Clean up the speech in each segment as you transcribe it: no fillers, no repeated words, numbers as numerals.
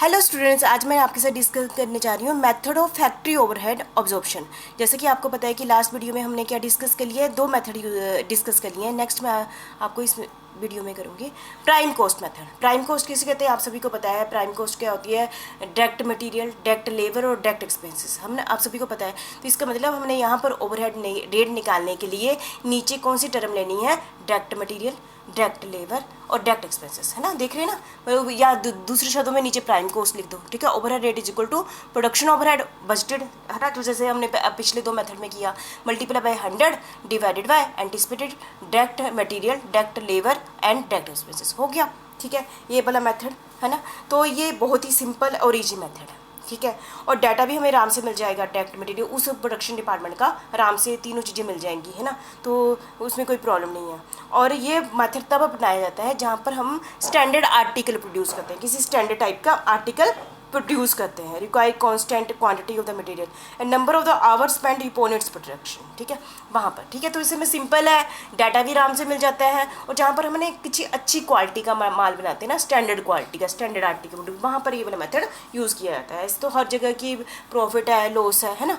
Hello students, आज मैं आपके साथ डिस्कस करने जा रही हूँ method of factory overhead absorption. जैसे कि आपको पता है कि लास्ट वीडियो में हमने क्या डिस्कस कर लिया है, दो मेथड डिस्कस कर लिए हैं। नेक्स्ट मैं आपको इस वीडियो में करूँगी prime cost method. Prime cost किसे कहते हैं आप सभी को पता है। प्राइम कॉस्ट क्या होती है? डायरेक्ट मटेरियल, डायरेक्ट लेबर और डायरेक्ट एक्सपेंसेस, हमने आप सभी को पता है। तो इसका मतलब हमने यहाँ पर ओवरहेड रेट निकालने के लिए नीचे कौन सी टर्म लेनी है? डायरेक्ट मटेरियल, डायरेक्ट लेबर और डायरेक्ट एक्सपेंसेस, है ना। देख रहे हैं ना, या दूसरे शब्दों में नीचे प्राइम कॉस्ट लिख दो, ठीक है। Overhead rate is equal to production overhead budgeted, है ना। तो जैसे हमने पिछले दो मेथड में किया, multiply by 100 divided by anticipated direct material, direct labour and direct expenses, हो गया, ठीक है। ये वाला मेथड है ना। तो ये बहुत ही सिंपल और ईजी मेथड है, ठीक है। और डाटा भी हमें आराम से मिल जाएगा, डायरेक्ट मटेरियल उस प्रोडक्शन डिपार्टमेंट का आराम से तीनों चीज़ें मिल जाएंगी, है ना। तो उसमें कोई प्रॉब्लम नहीं है। और ये मेथड तब अपनाया जाता है जहाँ पर हम स्टैंडर्ड आर्टिकल प्रोड्यूस करते हैं, किसी स्टैंडर्ड टाइप का आर्टिकल प्रोड्यूस करते हैं। Require constant quantity of the material and number of the hours spend upon its production, ठीक है, वहाँ पर, ठीक है। तो इसमें सिंपल है, डाटा भी आराम से मिल जाता है। और जहाँ पर हमने किसी अच्छी क्वालिटी का माल बनाते हैं ना, स्टैंडर्ड क्वालिटी का, स्टैंडर्ड आर्टिकल, वहाँ पर ये वाला मेथड यूज़ किया जाता है। इस तो हर जगह की प्रॉफिट है, लॉस है ना।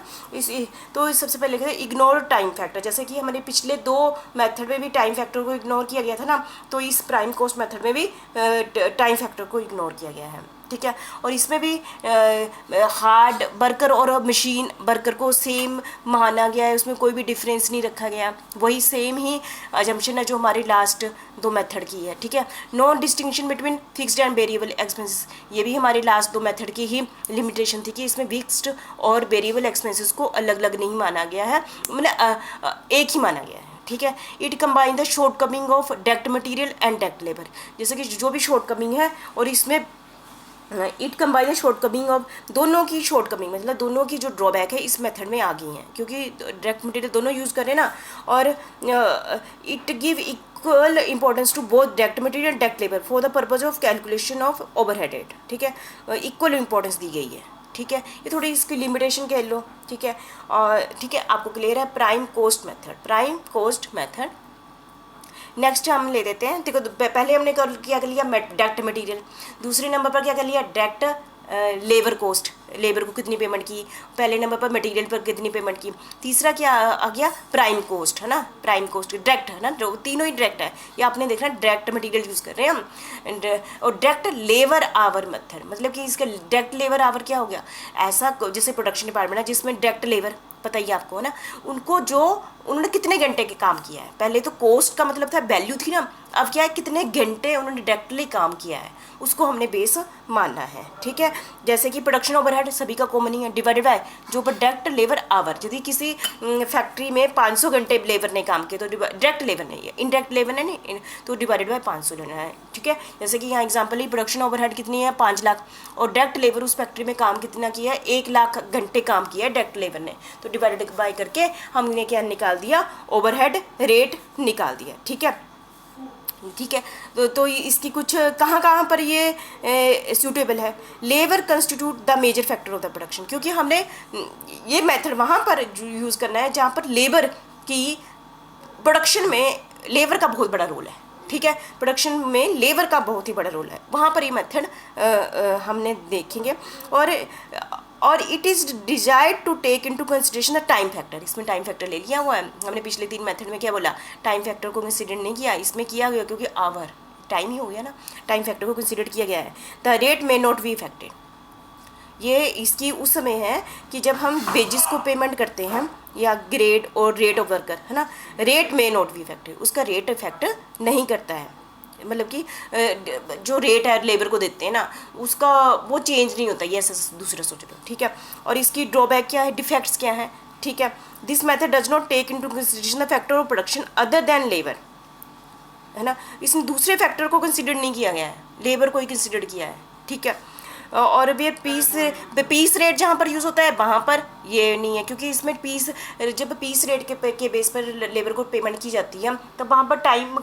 तो सबसे पहले कहते हैं इग्नोर टाइम फैक्टर। जैसे कि हमारे पिछले दो मेथड में भी टाइम फैक्टर को इग्नोर किया गया था ना, तो इस प्राइम कॉस्ट मेथड में भी टाइम फैक्टर को इग्नोर किया गया है, ठीक है। और इसमें भी हार्ड वर्कर और मशीन वर्कर को सेम माना गया है, उसमें कोई भी डिफरेंस नहीं रखा गया, वही सेम ही अजम्पशन है जो हमारी लास्ट दो मेथड की है, ठीक है। No distinction between fixed and variable expenses, ये भी हमारी लास्ट दो मेथड की ही लिमिटेशन थी कि इसमें फिक्स्ड और वेरिएबल एक्सपेंसेस को अलग अलग नहीं माना गया है, मतलब एक ही माना गया है, ठीक है। It combine the short coming of direct material and direct labour, जैसे कि जो भी शॉर्ट कमिंग है, और इसमें it combine the short coming of, दोनों की शॉर्ट कमिंग मतलब दोनों की जो ड्रॉबैक है इस मेथड में आ गई हैं, क्योंकि डायरेक्ट मटेरियल दोनों यूज़ करें ना। और it give equal importance to both direct material direct labour for the purpose of calculation of overhead rate, ठीक है। इक्वल इंपॉर्टेंस दी गई है, ठीक है। ये थोड़ी इसकी लिमिटेशन कह लो, ठीक है। और ठीक है, आपको क्लियर है prime cost method, prime cost method. Next हम ले देते हैं, देखो पहले हमने क्या कर लिया, डायरेक्ट मटेरियल। दूसरे नंबर पर क्या कर लिया, डायरेक्ट लेबर कॉस्ट, लेबर को कितनी पेमेंट की। पहले नंबर पर मटेरियल पर कितनी पेमेंट की। तीसरा क्या आ गया, प्राइम कॉस्ट, है ना। प्राइम कॉस्ट डायरेक्ट है ना, तीनों ही डायरेक्ट है। ये आपने देखना डायरेक्ट मटेरियल यूज़ कर रहे हैं हम। और डायरेक्ट लेबर आवर मेथड, मतलब कि इसका डायरेक्ट लेबर आवर क्या हो गया, ऐसा जैसे प्रोडक्शन डिपार्टमेंट है जिसमें डायरेक्ट लेबर पता ही आपको, है ना, उनको जो उन्होंने कितने घंटे के काम किया है। पहले तो कॉस्ट का मतलब था वैल्यू थी ना, अब क्या है कितने घंटे उन्होंने डायरेक्टली काम किया है, उसको हमने बेस मानना है, ठीक है। जैसे कि प्रोडक्शन ओवरहेड सभी का कॉमन ही है, डिवाइडेड बाय जो डायरेक्ट लेबर आवर। यदि किसी फैक्ट्री में 500 घंटे लेबर ने काम किया तो डायरेक्ट लेबर नहीं है, इनडायरेक्ट लेबर है नहीं, तो डिवाइडेड बाय 500 लेना है, ठीक है। जैसे कि यहाँ एग्जाम्पल ही प्रोडक्शन ओवरहेड कितनी है, 5 लाख, और डायरेक्ट लेबर उस फैक्ट्री में काम कितना किया है, 1 लाख घंटे काम किया है डायरेक्ट लेबर ने, तो डिवाइडेड बाय करके हमने क्या निकाल दिया, ओवरहेड रेट निकाल दिया, ठीक है, ठीक है। तो इसकी कुछ कहाँ पर ये सूटेबल है। Labour constitute the major factor of the production, क्योंकि हमने ये मेथड वहाँ पर यूज़ करना है जहाँ पर लेबर की प्रोडक्शन में लेबर का बहुत बड़ा रोल है, ठीक है। प्रोडक्शन में लेबर का बहुत ही बड़ा रोल है, वहाँ पर ये मेथड हमने देखेंगे। और it is desired to take into consideration the time factor, इसमें टाइम फैक्टर ले लिया हुआ है हमने। पिछले 3 मेथड में क्या बोला, टाइम फैक्टर को कंसिडर नहीं किया, इसमें किया गया क्योंकि आवर टाइम ही हो गया ना, टाइम फैक्टर को कंसिडर किया गया है। The rate may not be affected, ये इसकी उस समय है कि जब हम वेजेस को पेमेंट करते हैं या ग्रेड और रेट ऑफ वर्कर, है ना, रेट में नॉट बी इफेक्टेड, उसका रेट इफेक्ट नहीं करता है, मतलब कि जो रेट है लेबर को देते हैं ना उसका वो चेंज नहीं होता, ये ऐसा दूसरा सोच लो, ठीक है। और इसकी ड्रॉबैक क्या है, डिफेक्ट्स क्या है, ठीक है। This method does not take into consideration the factor of production other than labour, है ना, इसमें दूसरे फैक्टर को कंसिडर नहीं किया गया है, लेबर को ही कंसिडर किया है, ठीक है। और ये पीस रेट जहाँ पर यूज़ होता है वहाँ पर ये नहीं है, क्योंकि इसमें जब पीस रेट के बेस पर लेबर को पेमेंट की जाती है तो वहाँ पर टाइम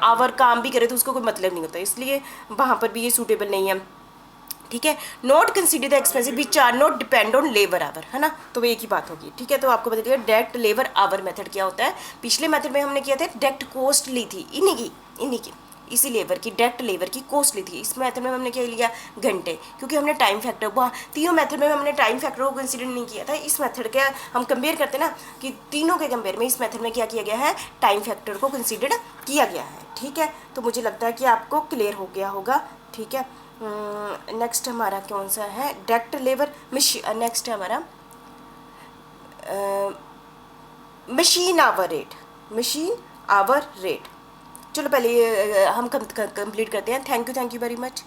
आवर काम भी करे तो उसको कोई मतलब नहीं होता, इसलिए वहाँ पर भी ये सूटेबल नहीं है, ठीक है। Not consider the expensive which are not depend on labour hour, है ना, तो वो एक ही बात होगी, ठीक है। तो आपको बता दिया डायरेक्ट लेबर आवर मेथड क्या होता है। पिछले मेथड में हमने किया था डायरेक्ट कॉस्ट ली थी इन्हीं की, इसी लेबर की, डायरेक्ट लेबर की कॉस्टली थी। इस मेथड में हमने क्या लिया, घंटे, क्योंकि हमने टाइम फैक्टर, वहाँ तीनों मेथड में हमने टाइम फैक्टर को कंसीडर नहीं किया था। इस मेथड के हम कंपेयर करते ना कि तीनों के कंपेयर में इस मेथड में क्या किया गया है, टाइम फैक्टर को कंसीडर किया गया है। ठीक है, तो मुझे लगता है कि आपको क्लियर हो गया होगा। ठीक है, नेक्स्ट हमारा कौन सा है, डायरेक्ट लेबर। नेक्स्ट है हमारा machine hour rate, machine hour rate. चलो पहले हम कंप्लीट करते हैं। Thank you very much.